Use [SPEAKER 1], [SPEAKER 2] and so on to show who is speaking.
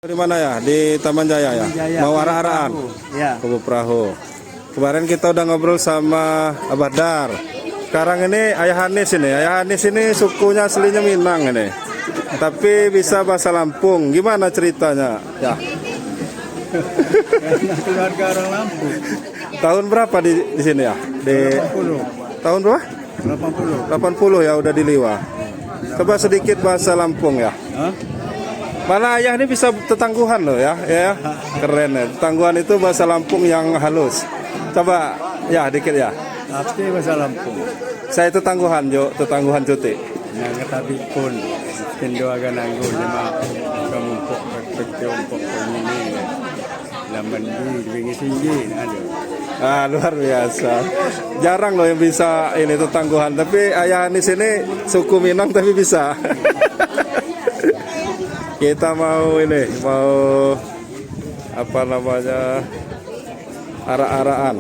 [SPEAKER 1] Di mana ya? Di Taman Jaya ya?
[SPEAKER 2] Taman Jaya,
[SPEAKER 1] Mau
[SPEAKER 2] Kubu
[SPEAKER 1] arah-arahan?
[SPEAKER 2] Perahu. Ya.
[SPEAKER 1] Kubu Perahu. Kemarin kita udah ngobrol sama Abah Dar. Sekarang ini Ayah Hanis ini. Ayah Hanis ini sukunya aslinya Minang ini. Tapi bisa bahasa Lampung. Gimana ceritanya? Ya.
[SPEAKER 2] Karena keluarga orang Lampung.
[SPEAKER 1] Tahun berapa di sini ya? Di
[SPEAKER 2] 80.
[SPEAKER 1] tahun berapa?
[SPEAKER 2] 80.
[SPEAKER 1] 80 ya udah di Liwa. Coba sedikit bahasa Lampung ya.
[SPEAKER 2] Hah?
[SPEAKER 1] Malah ayah ini bisa tetangguhan loh ya, ya keren ya. Tetangguhan itu bahasa Lampung yang halus. Coba ya dikit ya.
[SPEAKER 2] Tapi bahasa Lampung.
[SPEAKER 1] Saya tetangguhan Jo, tetangguhan cuti.
[SPEAKER 2] Yang ketabi pun. Kendo agak nanggung lima kemumpuk berkelompok ini. Laman di pinggir tinggi ada.
[SPEAKER 1] Ah luar biasa. Jarang loh yang bisa ini tetangguhan. Tapi ayah di sini suku Minang tapi bisa. Kita mau apa namanya, arah-arahan.